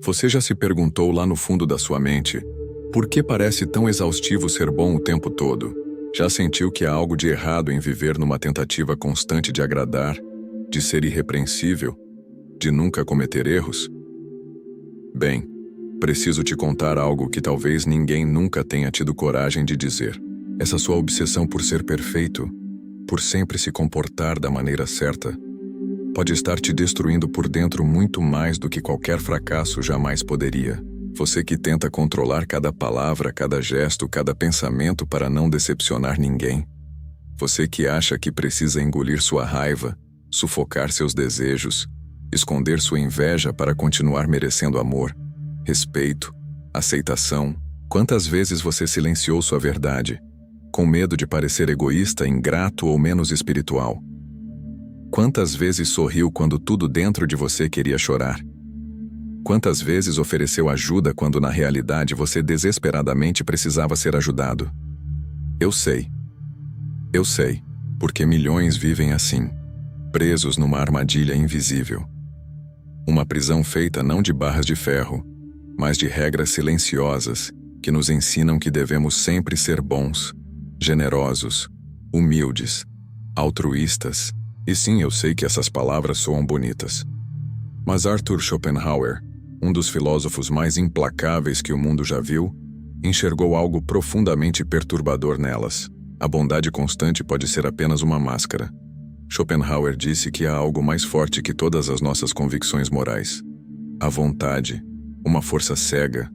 Você já se perguntou lá no fundo da sua mente, por que parece tão exaustivo ser bom o tempo todo? Já sentiu que há algo de errado em viver numa tentativa constante de agradar, de ser irrepreensível, de nunca cometer erros? Bem, preciso te contar algo que talvez ninguém nunca tenha tido coragem de dizer. Essa sua obsessão por ser perfeito, por sempre se comportar da maneira certa, pode estar te destruindo por dentro muito mais do que qualquer fracasso jamais poderia. Você que tenta controlar cada palavra, cada gesto, cada pensamento para não decepcionar ninguém. Você que acha que precisa engolir sua raiva, sufocar seus desejos, esconder sua inveja para continuar merecendo amor, respeito, aceitação. Quantas vezes você silenciou sua verdade, com medo de parecer egoísta, ingrato ou menos espiritual? Quantas vezes sorriu quando tudo dentro de você queria chorar? Quantas vezes ofereceu ajuda quando na realidade você desesperadamente precisava ser ajudado? Eu sei, porque milhões vivem assim, presos numa armadilha invisível. Uma prisão feita não de barras de ferro, mas de regras silenciosas que nos ensinam que devemos sempre ser bons, generosos, humildes, altruístas. E sim, eu sei que essas palavras soam bonitas. Mas Arthur Schopenhauer, um dos filósofos mais implacáveis que o mundo já viu, enxergou algo profundamente perturbador nelas. A bondade constante pode ser apenas uma máscara. Schopenhauer disse que há algo mais forte que todas as nossas convicções morais. A vontade, uma força cega,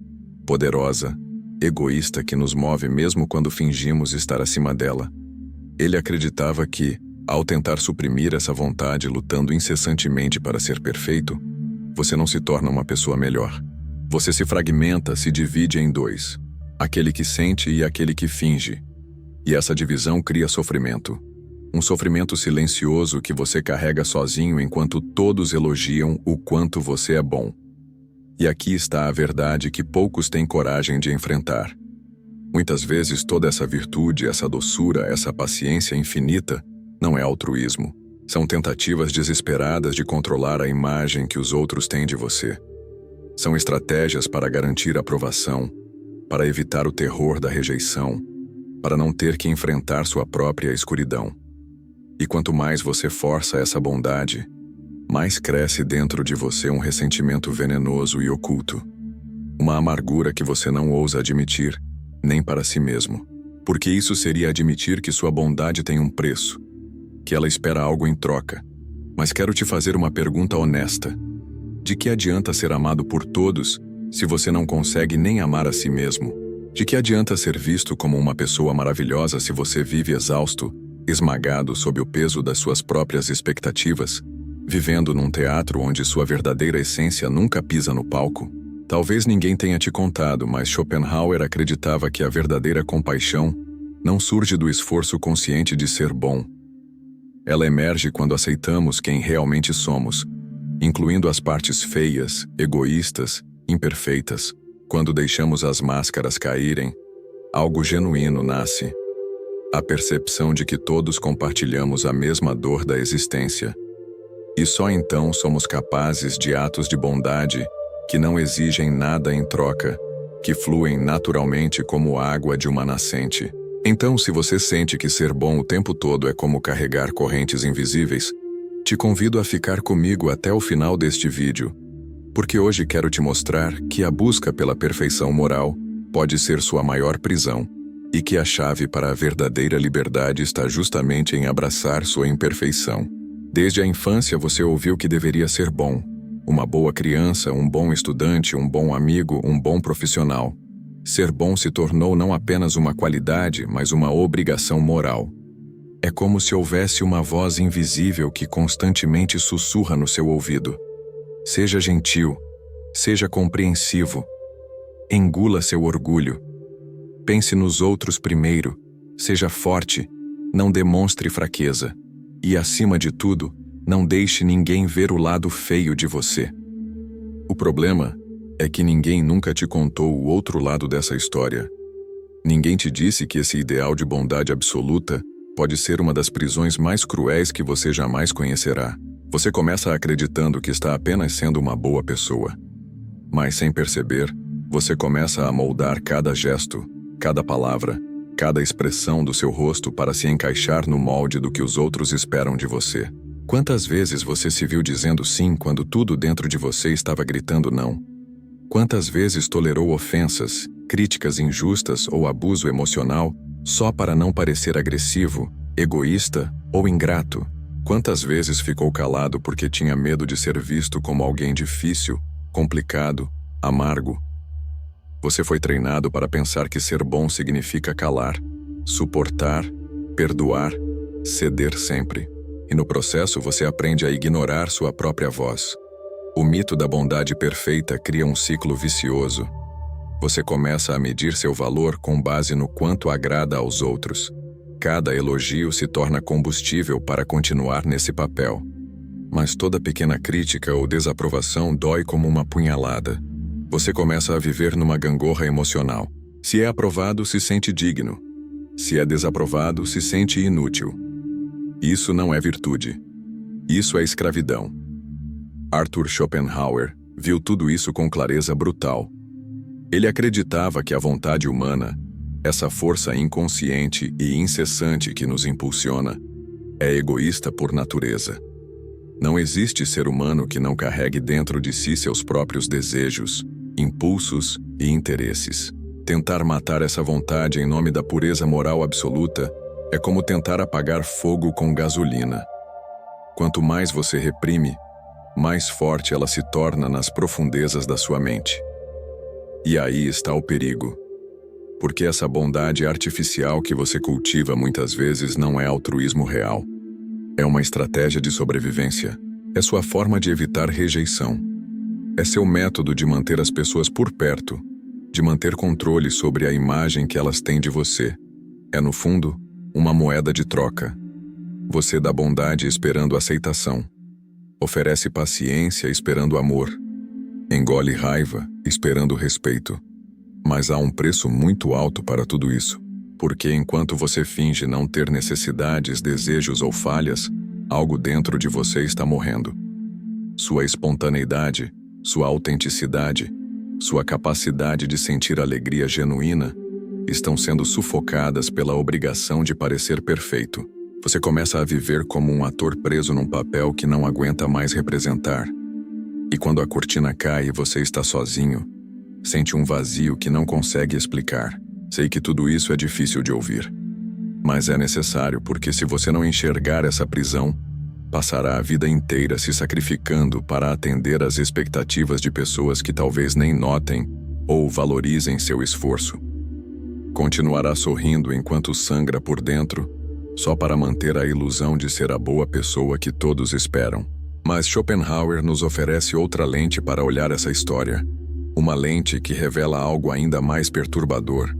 poderosa, egoísta que nos move mesmo quando fingimos estar acima dela. Ele acreditava que, ao tentar suprimir essa vontade lutando incessantemente para ser perfeito, você não se torna uma pessoa melhor. Você se fragmenta, se divide em dois. Aquele que sente e aquele que finge. E essa divisão cria sofrimento. Um sofrimento silencioso que você carrega sozinho enquanto todos elogiam o quanto você é bom. E aqui está a verdade que poucos têm coragem de enfrentar. Muitas vezes toda essa virtude, essa doçura, essa paciência infinita não é altruísmo. São tentativas desesperadas de controlar a imagem que os outros têm de você. São estratégias para garantir aprovação, para evitar o terror da rejeição, para não ter que enfrentar sua própria escuridão. E quanto mais você força essa bondade, mais cresce dentro de você um ressentimento venenoso e oculto. Uma amargura que você não ousa admitir, nem para si mesmo. Porque isso seria admitir que sua bondade tem um preço, que ela espera algo em troca. Mas quero te fazer uma pergunta honesta. De que adianta ser amado por todos se você não consegue nem amar a si mesmo? De que adianta ser visto como uma pessoa maravilhosa se você vive exausto, esmagado sob o peso das suas próprias expectativas, vivendo num teatro onde sua verdadeira essência nunca pisa no palco? Talvez ninguém tenha te contado, mas Schopenhauer acreditava que a verdadeira compaixão não surge do esforço consciente de ser bom. Ela emerge quando aceitamos quem realmente somos, incluindo as partes feias, egoístas, imperfeitas. Quando deixamos as máscaras caírem, algo genuíno nasce. A percepção de que todos compartilhamos a mesma dor da existência. E só então somos capazes de atos de bondade que não exigem nada em troca, que fluem naturalmente como água de uma nascente. Então, se você sente que ser bom o tempo todo é como carregar correntes invisíveis, te convido a ficar comigo até o final deste vídeo, porque hoje quero te mostrar que a busca pela perfeição moral pode ser sua maior prisão, e que a chave para a verdadeira liberdade está justamente em abraçar sua imperfeição. Desde a infância você ouviu que deveria ser bom, uma boa criança, um bom estudante, um bom amigo, um bom profissional. Ser bom se tornou não apenas uma qualidade, mas uma obrigação moral. É como se houvesse uma voz invisível que constantemente sussurra no seu ouvido. Seja gentil, seja compreensivo, engula seu orgulho. Pense nos outros primeiro, seja forte, não demonstre fraqueza. E, acima de tudo, não deixe ninguém ver o lado feio de você. O problema é que ninguém nunca te contou o outro lado dessa história. Ninguém te disse que esse ideal de bondade absoluta pode ser uma das prisões mais cruéis que você jamais conhecerá. Você começa acreditando que está apenas sendo uma boa pessoa. Mas sem perceber, você começa a moldar cada gesto, cada palavra, cada expressão do seu rosto para se encaixar no molde do que os outros esperam de você. Quantas vezes você se viu dizendo sim quando tudo dentro de você estava gritando não? Quantas vezes tolerou ofensas, críticas injustas ou abuso emocional só para não parecer agressivo, egoísta ou ingrato? Quantas vezes ficou calado porque tinha medo de ser visto como alguém difícil, complicado, amargo? Você foi treinado para pensar que ser bom significa calar, suportar, perdoar, ceder sempre. E no processo você aprende a ignorar sua própria voz. O mito da bondade perfeita cria um ciclo vicioso. Você começa a medir seu valor com base no quanto agrada aos outros. Cada elogio se torna combustível para continuar nesse papel. Mas toda pequena crítica ou desaprovação dói como uma punhalada. Você começa a viver numa gangorra emocional. Se é aprovado, se sente digno. Se é desaprovado, se sente inútil. Isso não é virtude. Isso é escravidão. Arthur Schopenhauer viu tudo isso com clareza brutal. Ele acreditava que a vontade humana, essa força inconsciente e incessante que nos impulsiona, é egoísta por natureza. Não existe ser humano que não carregue dentro de si seus próprios desejos, impulsos e interesses. Tentar matar essa vontade em nome da pureza moral absoluta é como tentar apagar fogo com gasolina. Quanto mais você reprime, mais forte ela se torna nas profundezas da sua mente. E aí está o perigo. Porque essa bondade artificial que você cultiva muitas vezes não é altruísmo real. É uma estratégia de sobrevivência. É sua forma de evitar rejeição. É seu método de manter as pessoas por perto, de manter controle sobre a imagem que elas têm de você. É, no fundo, uma moeda de troca. Você dá bondade esperando aceitação. Oferece paciência esperando amor. Engole raiva esperando respeito. Mas há um preço muito alto para tudo isso. Porque enquanto você finge não ter necessidades, desejos ou falhas, algo dentro de você está morrendo. Sua espontaneidade, sua autenticidade, sua capacidade de sentir alegria genuína estão sendo sufocadas pela obrigação de parecer perfeito. Você começa a viver como um ator preso num papel que não aguenta mais representar. E quando a cortina cai e você está sozinho, sente um vazio que não consegue explicar. Sei que tudo isso é difícil de ouvir. Mas é necessário porque se você não enxergar essa prisão, passará a vida inteira se sacrificando para atender às expectativas de pessoas que talvez nem notem ou valorizem seu esforço. Continuará sorrindo enquanto sangra por dentro, só para manter a ilusão de ser a boa pessoa que todos esperam. Mas Schopenhauer nos oferece outra lente para olhar essa história. Uma lente que revela algo ainda mais perturbador.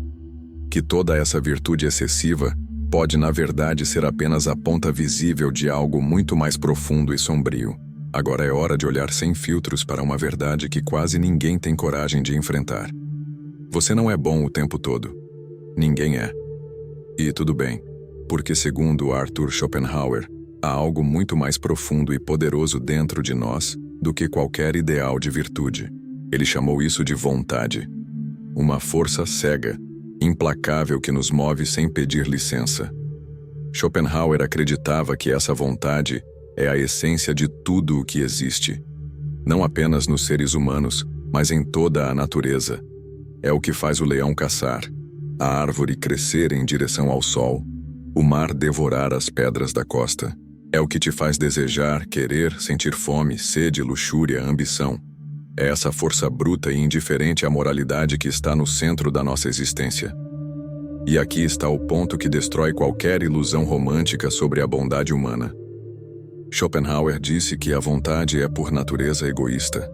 Que toda essa virtude excessiva pode na verdade ser apenas a ponta visível de algo muito mais profundo e sombrio. Agora é hora de olhar sem filtros para uma verdade que quase ninguém tem coragem de enfrentar. Você não é bom o tempo todo. Ninguém é. E tudo bem, porque segundo Arthur Schopenhauer, há algo muito mais profundo e poderoso dentro de nós do que qualquer ideal de virtude. Ele chamou isso de vontade. Uma força cega, implacável que nos move sem pedir licença. Schopenhauer acreditava que essa vontade é a essência de tudo o que existe. Não apenas nos seres humanos, mas em toda a natureza. É o que faz o leão caçar, a árvore crescer em direção ao sol, o mar devorar as pedras da costa. É o que te faz desejar, querer, sentir fome, sede, luxúria, ambição. É essa força bruta e indiferente à moralidade que está no centro da nossa existência. E aqui está o ponto que destrói qualquer ilusão romântica sobre a bondade humana. Schopenhauer disse que a vontade é por natureza egoísta.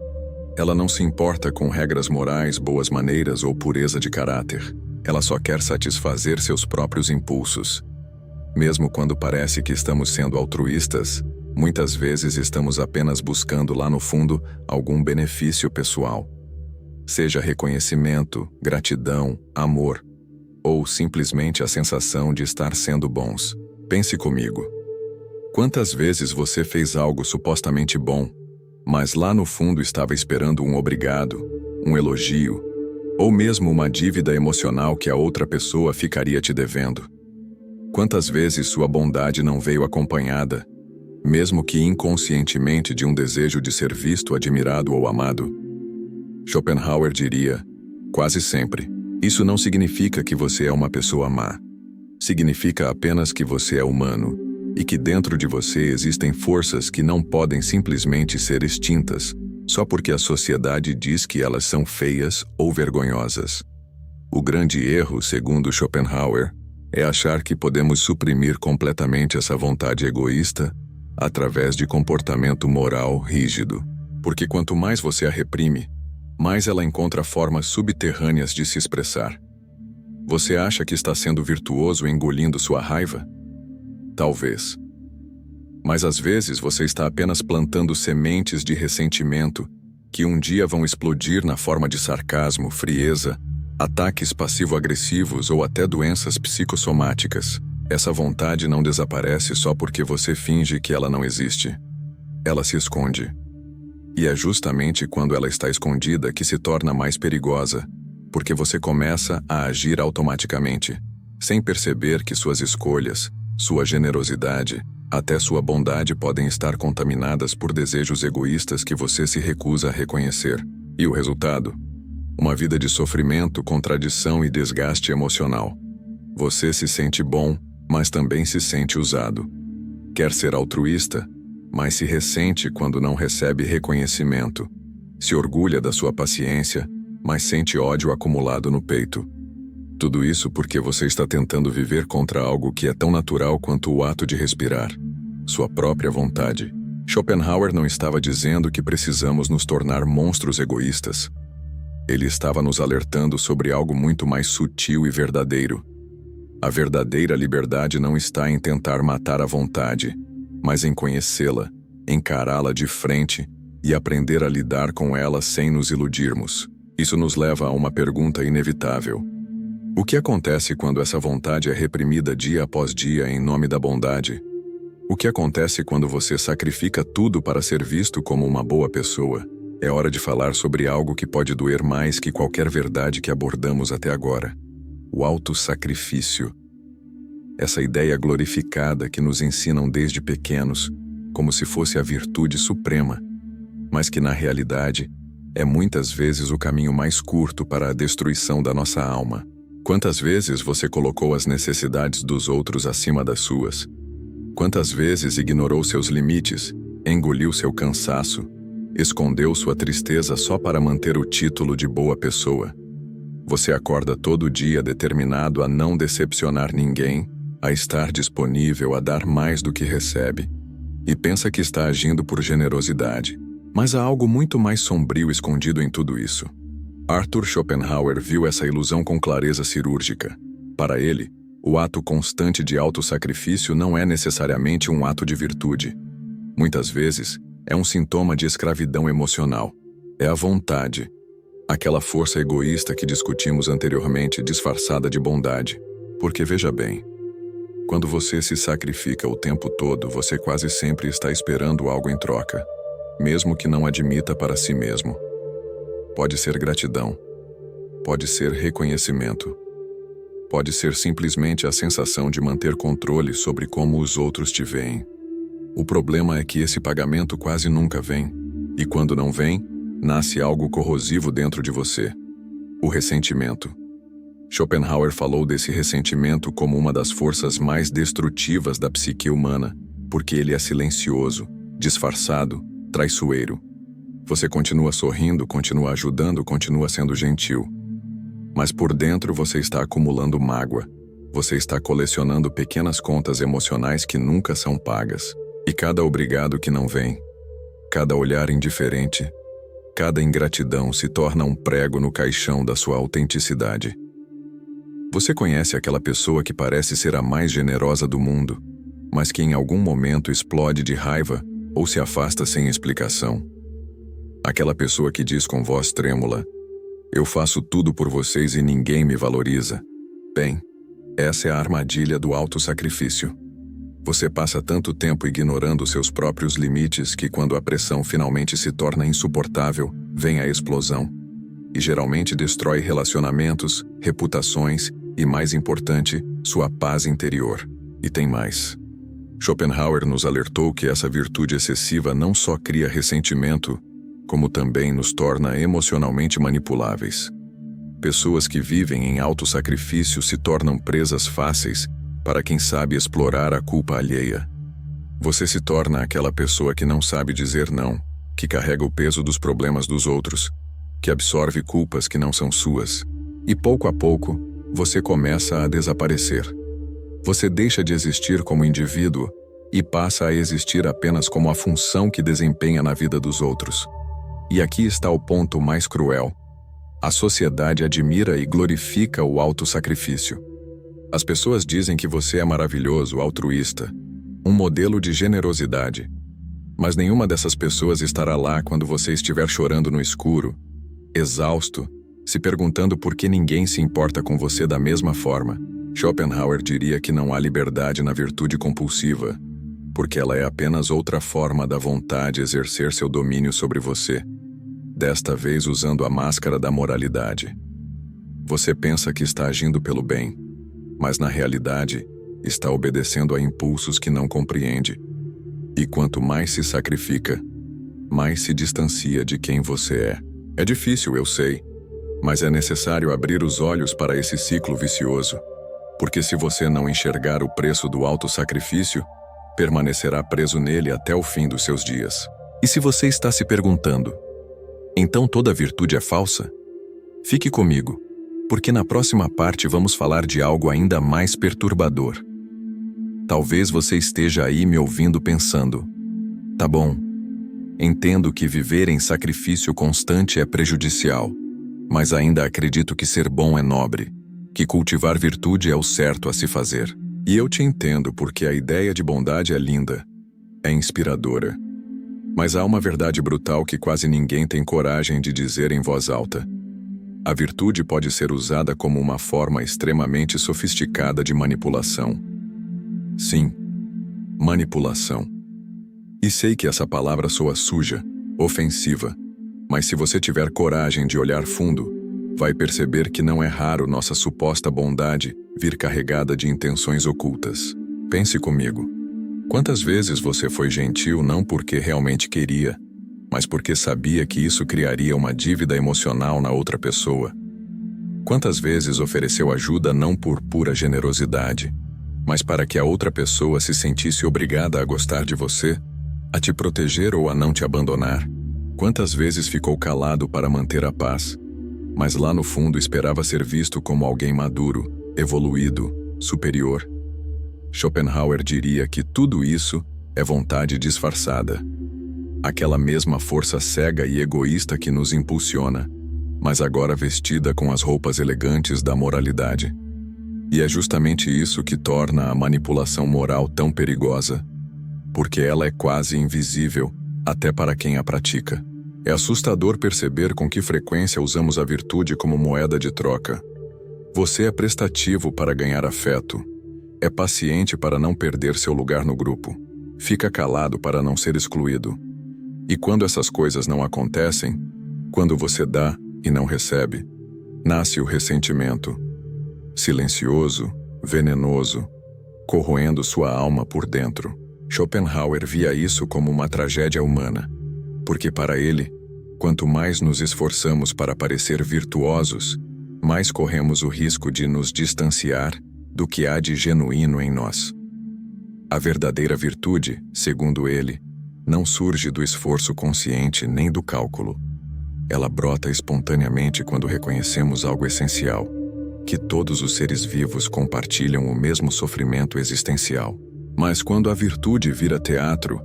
Ela não se importa com regras morais, boas maneiras ou pureza de caráter. Ela só quer satisfazer seus próprios impulsos. Mesmo quando parece que estamos sendo altruístas, muitas vezes estamos apenas buscando lá no fundo algum benefício pessoal. Seja reconhecimento, gratidão, amor, ou simplesmente a sensação de estar sendo bons. Pense comigo. Quantas vezes você fez algo supostamente bom, mas lá no fundo estava esperando um obrigado, um elogio, ou mesmo uma dívida emocional que a outra pessoa ficaria te devendo. Quantas vezes sua bondade não veio acompanhada, mesmo que inconscientemente, de um desejo de ser visto, admirado ou amado? Schopenhauer diria, quase sempre, isso não significa que você é uma pessoa má. Significa apenas que você é humano e que dentro de você existem forças que não podem simplesmente ser extintas só porque a sociedade diz que elas são feias ou vergonhosas. O grande erro, segundo Schopenhauer, é achar que podemos suprimir completamente essa vontade egoísta através de comportamento moral rígido. Porque quanto mais você a reprime, mais ela encontra formas subterrâneas de se expressar. Você acha que está sendo virtuoso engolindo sua raiva? Talvez. Mas às vezes você está apenas plantando sementes de ressentimento que um dia vão explodir na forma de sarcasmo, frieza, ataques passivo-agressivos ou até doenças psicossomáticas. Essa vontade não desaparece só porque você finge que ela não existe. Ela se esconde. E é justamente quando ela está escondida que se torna mais perigosa, porque você começa a agir automaticamente, sem perceber que suas escolhas, sua generosidade, até sua bondade podem estar contaminadas por desejos egoístas que você se recusa a reconhecer. E o resultado? Uma vida de sofrimento, contradição e desgaste emocional. Você se sente bom, mas também se sente usado. Quer ser altruísta, mas se ressente quando não recebe reconhecimento. Se orgulha da sua paciência, mas sente ódio acumulado no peito. Tudo isso porque você está tentando viver contra algo que é tão natural quanto o ato de respirar, sua própria vontade. Schopenhauer não estava dizendo que precisamos nos tornar monstros egoístas. Ele estava nos alertando sobre algo muito mais sutil e verdadeiro. A verdadeira liberdade não está em tentar matar a vontade, mas em conhecê-la, encará-la de frente e aprender a lidar com ela sem nos iludirmos. Isso nos leva a uma pergunta inevitável. O que acontece quando essa vontade é reprimida dia após dia em nome da bondade? O que acontece quando você sacrifica tudo para ser visto como uma boa pessoa? É hora de falar sobre algo que pode doer mais que qualquer verdade que abordamos até agora. O autossacrifício. Essa ideia glorificada que nos ensinam desde pequenos, como se fosse a virtude suprema, mas que na realidade é muitas vezes o caminho mais curto para a destruição da nossa alma. Quantas vezes você colocou as necessidades dos outros acima das suas? Quantas vezes ignorou seus limites, engoliu seu cansaço, escondeu sua tristeza só para manter o título de boa pessoa? Você acorda todo dia determinado a não decepcionar ninguém, a estar disponível a dar mais do que recebe, e pensa que está agindo por generosidade. Mas há algo muito mais sombrio escondido em tudo isso. Arthur Schopenhauer viu essa ilusão com clareza cirúrgica. Para ele, o ato constante de autossacrifício não é necessariamente um ato de virtude. Muitas vezes, é um sintoma de escravidão emocional. É a vontade, aquela força egoísta que discutimos anteriormente, disfarçada de bondade. Porque veja bem, quando você se sacrifica o tempo todo, você quase sempre está esperando algo em troca, mesmo que não admita para si mesmo. Pode ser gratidão, pode ser reconhecimento, pode ser simplesmente a sensação de manter controle sobre como os outros te veem. O problema é que esse pagamento quase nunca vem, e quando não vem, nasce algo corrosivo dentro de você: o ressentimento. Schopenhauer falou desse ressentimento como uma das forças mais destrutivas da psique humana, porque ele é silencioso, disfarçado, traiçoeiro. Você continua sorrindo, continua ajudando, continua sendo gentil. Mas por dentro você está acumulando mágoa. Você está colecionando pequenas contas emocionais que nunca são pagas. E cada obrigado que não vem, cada olhar indiferente, cada ingratidão se torna um prego no caixão da sua autenticidade. Você conhece aquela pessoa que parece ser a mais generosa do mundo, mas que em algum momento explode de raiva ou se afasta sem explicação? Aquela pessoa que diz com voz trêmula: "Eu faço tudo por vocês e ninguém me valoriza." Bem, essa é a armadilha do autossacrifício. Você passa tanto tempo ignorando seus próprios limites que quando a pressão finalmente se torna insuportável, vem a explosão. e geralmente destrói relacionamentos, reputações e, mais importante, sua paz interior. E tem mais. Schopenhauer nos alertou que essa virtude excessiva não só cria ressentimento, como também nos torna emocionalmente manipuláveis. Pessoas que vivem em autossacrifício se tornam presas fáceis para quem sabe explorar a culpa alheia. Você se torna aquela pessoa que não sabe dizer não, que carrega o peso dos problemas dos outros, que absorve culpas que não são suas. E pouco a pouco, você começa a desaparecer. Você deixa de existir como indivíduo e passa a existir apenas como a função que desempenha na vida dos outros. E aqui está o ponto mais cruel. A sociedade admira e glorifica o autossacrifício. As pessoas dizem que você é maravilhoso, altruísta, um modelo de generosidade. Mas nenhuma dessas pessoas estará lá quando você estiver chorando no escuro, exausto, se perguntando por que ninguém se importa com você da mesma forma. Schopenhauer diria que não há liberdade na virtude compulsiva, porque ela é apenas outra forma da vontade exercer seu domínio sobre você, desta vez usando a máscara da moralidade. Você pensa que está agindo pelo bem, mas na realidade está obedecendo a impulsos que não compreende. E quanto mais se sacrifica, mais se distancia de quem você é. É difícil, eu sei, mas é necessário abrir os olhos para esse ciclo vicioso, porque se você não enxergar o preço do autossacrifício, permanecerá preso nele até o fim dos seus dias. E se você está se perguntando, então toda virtude é falsa? Fique comigo, porque na próxima parte vamos falar de algo ainda mais perturbador. Talvez você esteja aí me ouvindo pensando, tá bom, entendo que viver em sacrifício constante é prejudicial, mas ainda acredito que ser bom é nobre, que cultivar virtude é o certo a se fazer. E eu te entendo porque a ideia de bondade é linda, é inspiradora. Mas há uma verdade brutal que quase ninguém tem coragem de dizer em voz alta. A virtude pode ser usada como uma forma extremamente sofisticada de manipulação. Sim, manipulação. E sei que essa palavra soa suja, ofensiva, mas se você tiver coragem de olhar fundo, vai perceber que não é raro nossa suposta bondade vir carregada de intenções ocultas. Pense comigo. Quantas vezes você foi gentil não porque realmente queria, mas porque sabia que isso criaria uma dívida emocional na outra pessoa? Quantas vezes ofereceu ajuda não por pura generosidade, mas para que a outra pessoa se sentisse obrigada a gostar de você, a te proteger ou a não te abandonar? Quantas vezes ficou calado para manter a paz, mas lá no fundo esperava ser visto como alguém maduro, evoluído, superior? Schopenhauer diria que tudo isso é vontade disfarçada. Aquela mesma força cega e egoísta que nos impulsiona, mas agora vestida com as roupas elegantes da moralidade. E é justamente isso que torna a manipulação moral tão perigosa, porque ela é quase invisível até para quem a pratica. É assustador perceber com que frequência usamos a virtude como moeda de troca. Você é prestativo para ganhar afeto. É paciente para não perder seu lugar no grupo. Fica calado para não ser excluído. E quando essas coisas não acontecem, quando você dá e não recebe, nasce o ressentimento. Silencioso, venenoso, corroendo sua alma por dentro. Schopenhauer via isso como uma tragédia humana, porque para ele, quanto mais nos esforçamos para parecer virtuosos, mais corremos o risco de nos distanciar do que há de genuíno em nós. A verdadeira virtude, segundo ele, não surge do esforço consciente nem do cálculo. Ela brota espontaneamente quando reconhecemos algo essencial, que todos os seres vivos compartilham o mesmo sofrimento existencial. Mas quando a virtude vira teatro,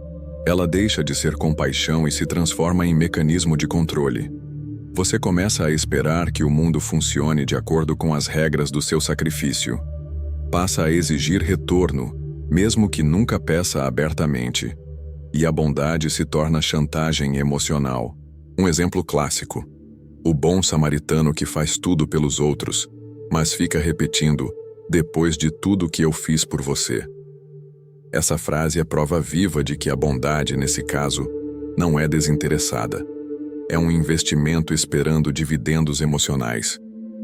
ela deixa de ser compaixão e se transforma em mecanismo de controle. Você começa a esperar que o mundo funcione de acordo com as regras do seu sacrifício. Passa a exigir retorno, mesmo que nunca peça abertamente. E a bondade se torna chantagem emocional. Um exemplo clássico: o bom samaritano que faz tudo pelos outros, mas fica repetindo, depois de tudo que eu fiz por você. Essa frase é prova viva de que a bondade, nesse caso, não é desinteressada. é um investimento esperando dividendos emocionais.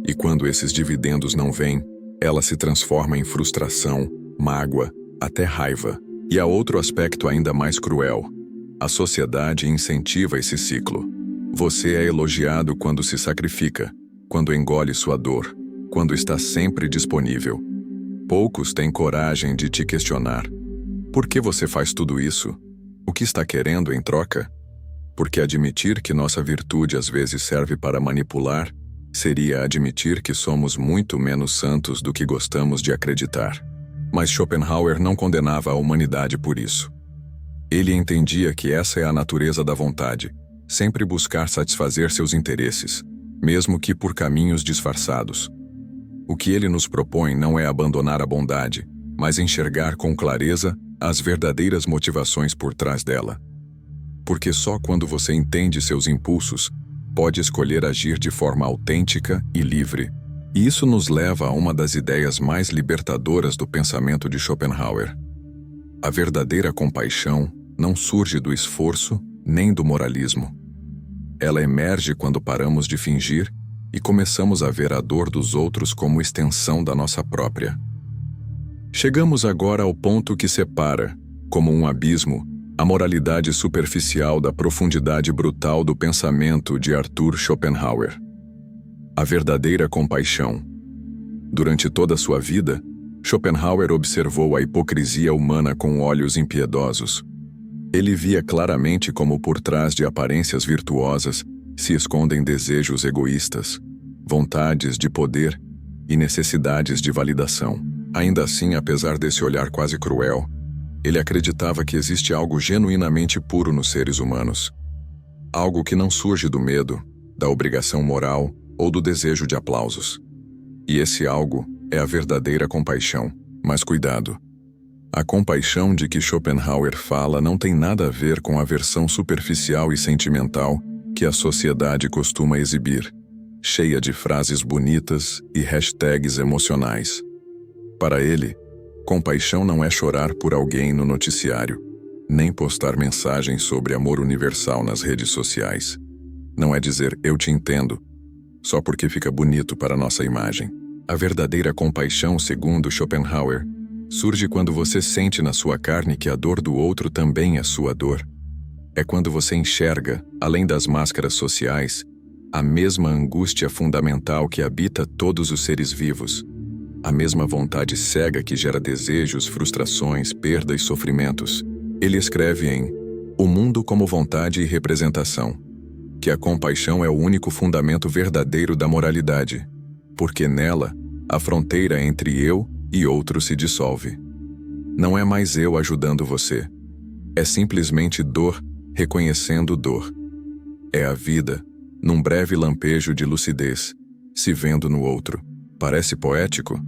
E quando esses dividendos não vêm, ela se transforma em frustração, mágoa, até raiva. E há outro aspecto ainda mais cruel. A sociedade incentiva esse ciclo. Você é elogiado quando se sacrifica, quando engole sua dor, quando está sempre disponível. Poucos têm coragem de te questionar. Por que você faz tudo isso? O que está querendo em troca? Porque admitir que nossa virtude às vezes serve para manipular seria admitir que somos muito menos santos do que gostamos de acreditar. Mas Schopenhauer não condenava a humanidade por isso. Ele entendia que essa é a natureza da vontade, sempre buscar satisfazer seus interesses, mesmo que por caminhos disfarçados. O que ele nos propõe não é abandonar a bondade, mas enxergar com clareza as verdadeiras motivações por trás dela. Porque só quando você entende seus impulsos, pode escolher agir de forma autêntica e livre. E isso nos leva a uma das ideias mais libertadoras do pensamento de Schopenhauer. A verdadeira compaixão não surge do esforço nem do moralismo. Ela emerge quando paramos de fingir e começamos a ver a dor dos outros como extensão da nossa própria. Chegamos agora ao ponto que separa, como um abismo, a moralidade superficial da profundidade brutal do pensamento de Arthur Schopenhauer. A verdadeira compaixão. Durante toda a sua vida, Schopenhauer observou a hipocrisia humana com olhos impiedosos. Ele via claramente como por trás de aparências virtuosas se escondem desejos egoístas, vontades de poder e necessidades de validação. Ainda assim, apesar desse olhar quase cruel, ele acreditava que existe algo genuinamente puro nos seres humanos. Algo que não surge do medo, da obrigação moral ou do desejo de aplausos. E esse algo é a verdadeira compaixão. Mas cuidado! A compaixão de que Schopenhauer fala não tem nada a ver com a versão superficial e sentimental que a sociedade costuma exibir, cheia de frases bonitas e hashtags emocionais. Para ele, compaixão não é chorar por alguém no noticiário, nem postar mensagens sobre amor universal nas redes sociais. Não é dizer "eu te entendo", só porque fica bonito para nossa imagem. A verdadeira compaixão, segundo Schopenhauer, surge quando você sente na sua carne que a dor do outro também é sua dor. É quando você enxerga, além das máscaras sociais, a mesma angústia fundamental que habita todos os seres vivos. A mesma vontade cega que gera desejos, frustrações, perda e sofrimentos. Ele escreve em O Mundo como Vontade e Representação, que a compaixão é o único fundamento verdadeiro da moralidade, porque nela, a fronteira entre eu e outro se dissolve. Não é mais eu ajudando você. É simplesmente dor reconhecendo dor. É a vida, num breve lampejo de lucidez, se vendo no outro. Parece poético?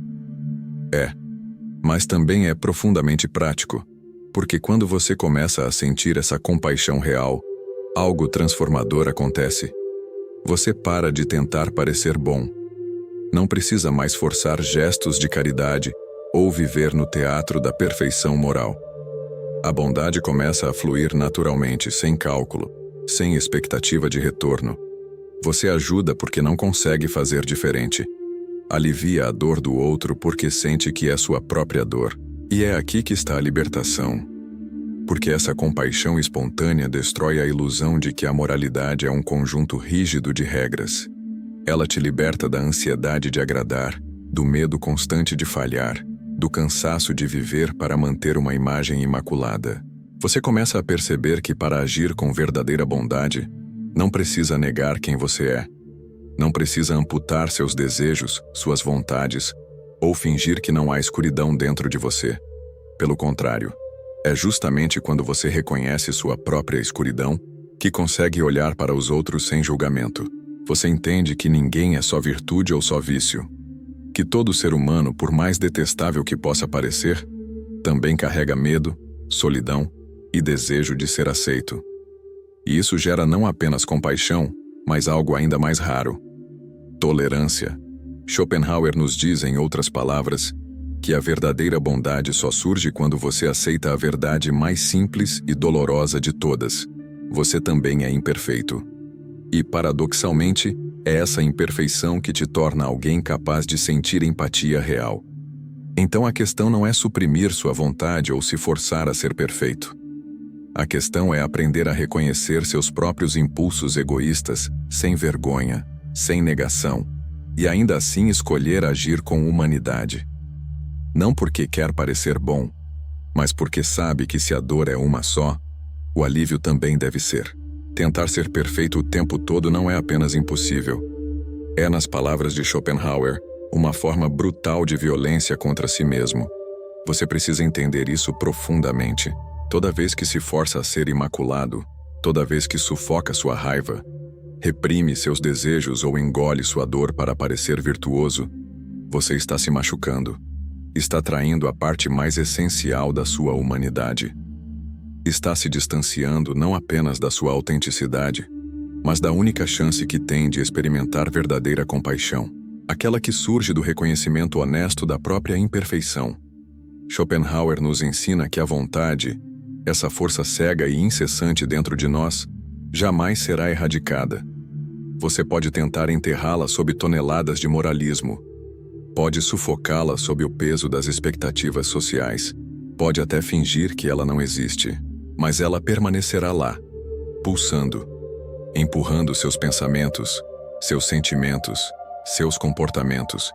É, mas também é profundamente prático, porque quando você começa a sentir essa compaixão real, algo transformador acontece. Você para de tentar parecer bom. Não precisa mais forçar gestos de caridade ou viver no teatro da perfeição moral. A bondade começa a fluir naturalmente, sem cálculo, sem expectativa de retorno. Você ajuda porque não consegue fazer diferente. Alivia a dor do outro porque sente que é sua própria dor. E é aqui que está a libertação. Porque essa compaixão espontânea destrói a ilusão de que a moralidade é um conjunto rígido de regras. Ela te liberta da ansiedade de agradar, do medo constante de falhar, do cansaço de viver para manter uma imagem imaculada. Você começa a perceber que para agir com verdadeira bondade, não precisa negar quem você é. Não precisa amputar seus desejos, suas vontades, ou fingir que não há escuridão dentro de você. Pelo contrário, é justamente quando você reconhece sua própria escuridão que consegue olhar para os outros sem julgamento. Você entende que ninguém é só virtude ou só vício. Que todo ser humano, por mais detestável que possa parecer, também carrega medo, solidão e desejo de ser aceito. E isso gera não apenas compaixão, mas algo ainda mais raro: tolerância. Schopenhauer nos diz, em outras palavras, que a verdadeira bondade só surge quando você aceita a verdade mais simples e dolorosa de todas: você também é imperfeito. E, paradoxalmente, é essa imperfeição que te torna alguém capaz de sentir empatia real. Então a questão não é suprimir sua vontade ou se forçar a ser perfeito. A questão é aprender a reconhecer seus próprios impulsos egoístas, sem vergonha, sem negação, e ainda assim escolher agir com humanidade. Não porque quer parecer bom, mas porque sabe que se a dor é uma só, o alívio também deve ser. Tentar ser perfeito o tempo todo não é apenas impossível. É, nas palavras de Schopenhauer, uma forma brutal de violência contra si mesmo. Você precisa entender isso profundamente. Toda vez que se força a ser imaculado, toda vez que sufoca sua raiva, reprime seus desejos ou engole sua dor para parecer virtuoso, você está se machucando. Está traindo a parte mais essencial da sua humanidade. Está se distanciando não apenas da sua autenticidade, mas da única chance que tem de experimentar verdadeira compaixão, aquela que surge do reconhecimento honesto da própria imperfeição. Schopenhauer nos ensina que a vontade, essa força cega e incessante dentro de nós, jamais será erradicada. Você pode tentar enterrá-la sob toneladas de moralismo, pode sufocá-la sob o peso das expectativas sociais, pode até fingir que ela não existe, mas ela permanecerá lá, pulsando, empurrando seus pensamentos, seus sentimentos, seus comportamentos.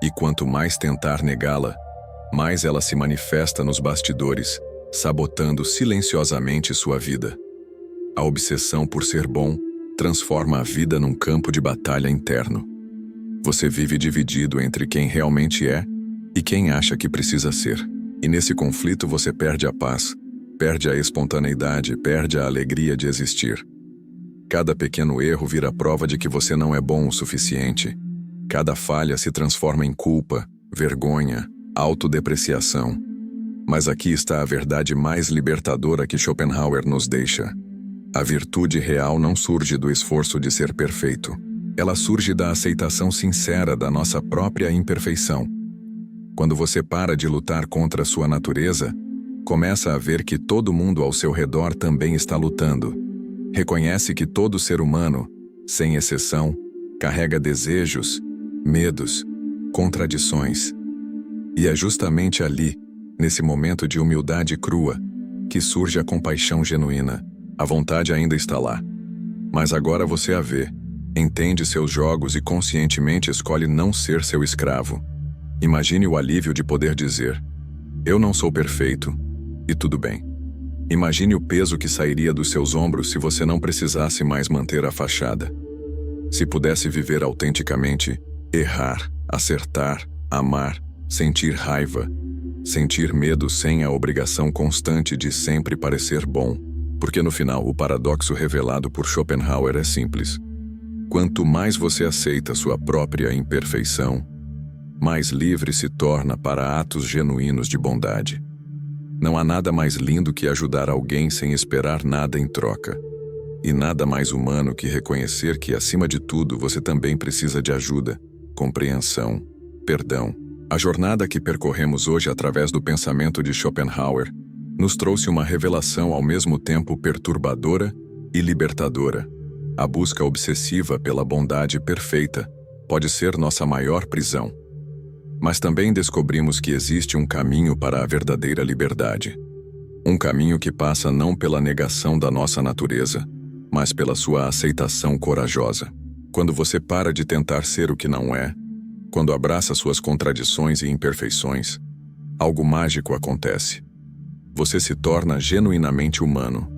E quanto mais tentar negá-la, mais ela se manifesta nos bastidores, sabotando silenciosamente sua vida. A obsessão por ser bom transforma a vida num campo de batalha interno. Você vive dividido entre quem realmente é e quem acha que precisa ser. E nesse conflito você perde a paz, perde a espontaneidade, perde a alegria de existir. Cada pequeno erro vira prova de que você não é bom o suficiente. Cada falha se transforma em culpa, vergonha, autodepreciação. Mas aqui está a verdade mais libertadora que Schopenhauer nos deixa. A virtude real não surge do esforço de ser perfeito. Ela surge da aceitação sincera da nossa própria imperfeição. Quando você para de lutar contra sua natureza, começa a ver que todo mundo ao seu redor também está lutando. Reconhece que todo ser humano, sem exceção, carrega desejos, medos, contradições. E é justamente ali, nesse momento de humildade crua, que surge a compaixão genuína. A vontade ainda está lá. Mas agora você a vê, entende seus jogos e conscientemente escolhe não ser seu escravo. Imagine o alívio de poder dizer: eu não sou perfeito, e tudo bem. Imagine o peso que sairia dos seus ombros se você não precisasse mais manter a fachada. Se pudesse viver autenticamente, errar, acertar, amar, sentir raiva, sentir medo sem a obrigação constante de sempre parecer bom. Porque no final, o paradoxo revelado por Schopenhauer é simples. Quanto mais você aceita sua própria imperfeição, mais livre se torna para atos genuínos de bondade. Não há nada mais lindo que ajudar alguém sem esperar nada em troca. E nada mais humano que reconhecer que, acima de tudo, você também precisa de ajuda, compreensão, perdão. A jornada que percorremos hoje através do pensamento de Schopenhauer nos trouxe uma revelação ao mesmo tempo perturbadora e libertadora. A busca obsessiva pela bondade perfeita pode ser nossa maior prisão. Mas também descobrimos que existe um caminho para a verdadeira liberdade. Um caminho que passa não pela negação da nossa natureza, mas pela sua aceitação corajosa. Quando você para de tentar ser o que não é, quando abraça suas contradições e imperfeições, algo mágico acontece. Você se torna genuinamente humano.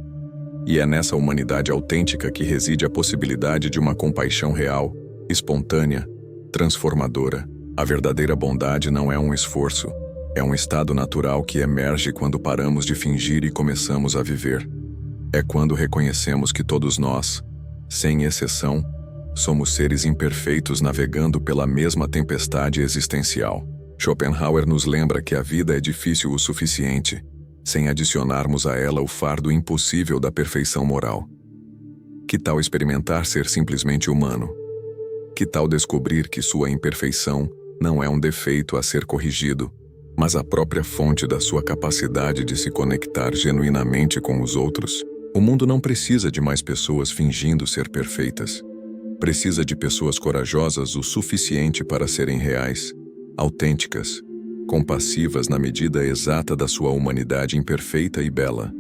E é nessa humanidade autêntica que reside a possibilidade de uma compaixão real, espontânea, transformadora. A verdadeira bondade não é um esforço, é um estado natural que emerge quando paramos de fingir e começamos a viver. É quando reconhecemos que todos nós, sem exceção, somos seres imperfeitos navegando pela mesma tempestade existencial. Schopenhauer nos lembra que a vida é difícil o suficiente, sem adicionarmos a ela o fardo impossível da perfeição moral. Que tal experimentar ser simplesmente humano? Que tal descobrir que sua imperfeição não é um defeito a ser corrigido, mas a própria fonte da sua capacidade de se conectar genuinamente com os outros? O mundo não precisa de mais pessoas fingindo ser perfeitas. Precisa de pessoas corajosas o suficiente para serem reais, autênticas, compassivas na medida exata da sua humanidade imperfeita e bela.